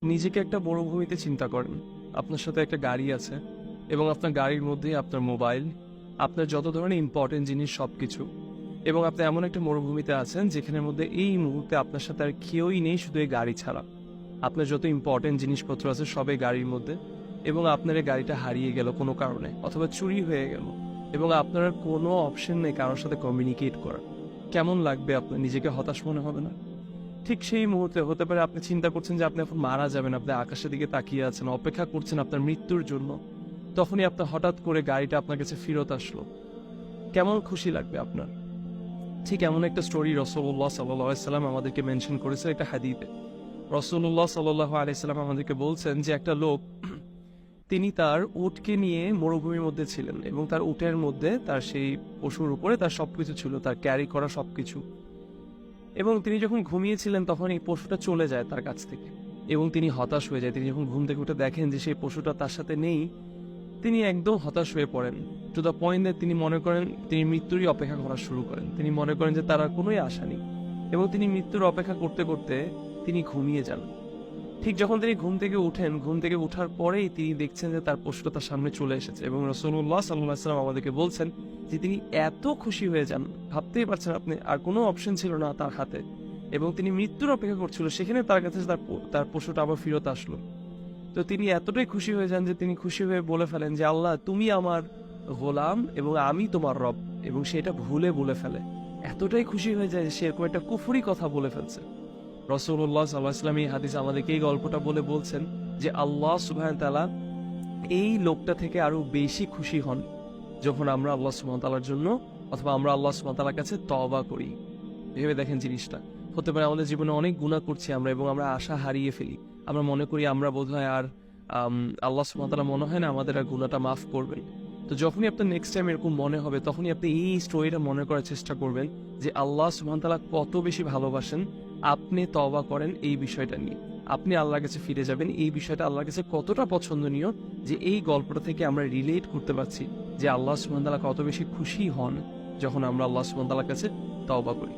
নিজেকে একটা মরুভূমিতে চিন্তা করেন। আপনার সাথে একটা গাড়ি আছে এবং আপনার গাড়ির মধ্যেই আপনার মোবাইল, আপনার যত ধরনের ইম্পর্টেন্ট জিনিস সবকিছু, এবং আপনি এমন একটা মরুভূমিতে আছেন যেখানের মধ্যে এই মুহূর্তে আপনার সাথে আর কেউই নেই, শুধু এই গাড়ি ছাড়া। আপনার যত ইম্পর্টেন্ট জিনিসপত্র আছে সবই গাড়ির মধ্যে, এবং আপনার এই গাড়িটা হারিয়ে গেল কোনো কারণে অথবা চুরি হয়ে গেল, এবং আপনার আর কোনো অপশন নেই কারোর সাথে কমিউনিকেট করার। কেমন লাগবে? আপনার নিজেকে হতাশ মনে হবে না? ঠিক সেই মুহূর্তে হতে পারে আপনি চিন্তা করছেন যে আপনি এখন মারা যাবেন, আপনি আকাশের দিকে তাকিয়ে আছেন, অপেক্ষা করছেন আপনার মৃত্যুর জন্য। তখনই আপনার হঠাৎ করে গাড়িটা আপনার কাছে ফেরত আসলো। কেমন খুশি লাগবে আপনার? ঠিক এমন একটা স্টোরি রাসূলুল্লাহ সাল্লাল্লাহু আলাইহি সাল্লাম আমাদেরকে মেনশন করেছে একটা হাদিসে। রাসূলুল্লাহ সাল্লাল্লাহু আলাইহি সাল্লাম আমাদেরকে বলছেন যে একটা লোক, তিনি তার উটকে নিয়ে মরুভূমির মধ্যে ছিলেন এবং তার উটের মধ্যে তার সেই পশুর উপরে তার সবকিছু ছিল, তার ক্যারি করা সবকিছু। এবং তিনি যখন ঘুমিয়েছিলেন তখন এই পশুটা চলে যায় তার কাছ থেকে, এবং তিনি হতাশ হয়ে যায়। তিনি যখন ঘুম থেকে উঠে দেখেন যে সেই পশুটা তার সাথে নেই, তিনি একদম হতাশ হয়ে পড়েন। টু দ্য পয়েন্ট দ্যাট তিনি মনে করেন, তিনি মৃত্যুরই অপেক্ষা করা শুরু করেন। তিনি মনে করেন যে তার আর কোনোই আশা নেই, এবং তিনি মৃত্যুর অপেক্ষা করতে করতে তিনি ঘুমিয়ে যান। ঠিক যখন তিনি ঘুম থেকে উঠেন, ঘুম থেকে উঠার পরেই তিনি দেখছেন যে তার পশুটা তার সামনে চলে এসেছে, এবং রাসূলুল্লাহ সাল্লাল্লাহু আলাইহি সাল্লাম আমাদেরকে বলছেন যে তিনি এত খুশি হয়ে যান, ভাবতেই পারছেন আপনি, আর কোনো অপশন ছিল না তার হাতে, এবং তিনি মৃত্যুর অপেক্ষা করছিল, সেখানে তার কাছে তার পশুটা আবার ফেরত আসলো। তো তিনি এতটাই খুশি হয়ে যান যে তিনি খুশি হয়ে বলে ফেলেন যে আল্লাহ, তুমি আমার গোলাম এবং আমি তোমার রব, এবং সেটা ভুলে বলে ফেলে। এতটাই খুশি হয়ে যায় যে সে এরকম একটা কুফরি কথা বলে ফেলছে। রাসূলুল্লাহ সাল্লাল্লাহু আলাইহি ওয়াসাল্লাম এই হাদিসে আমাদেরকে এই গল্পটা বলে বলছেন যে আল্লাহ সুবহানাহু ওয়া তাআলা এই লোকটা থেকে আরো বেশি খুশি হন যখন আমরা আল্লাহ সুবহানাহু ওয়া তাআলার জন্য অথবা আমরা আল্লাহ সুবহানাহু ওয়া তাআলার কাছে তওবা করি। ভেবে দেখেন জিনিসটা। হতে পারে আমাদের জীবনে অনেক গুনাহ করছি আমরা, এবং আমরা আশা হারিয়ে ফেলি। আমরা মনে করি আমরা বোধহয় আর আল্লাহ সুবহানাহু ওয়া তাআলা মনে হয় না আমাদের আর গুনাহটা মাফ করবেন। তো যখনই আপনার নেক্সট টাইম এরকম মনে হবে, তখনই আপনি এই স্টোরিটা মনে করার চেষ্টা করবেন যে আল্লাহ সুবহানাহু ওয়া তাআলা কত বেশি ভালোবাসেন। আপনি তওবা করেন এই বিষয়টা নিয়ে, আপনি আল্লাহর কাছে ফিরে যাবেন। এই বিষয়টা আল্লাহর কাছে কতটা পছন্দনীয় যে এই গল্পটা থেকে আমরা রিলেট করতে পারছি যে আল্লাহ সুবহানাহু ওয়া তাআলা কত বেশি খুশি হন যখন আমরা আল্লাহ সুবহানাহু ওয়া তাআলার কাছে তওবা করি।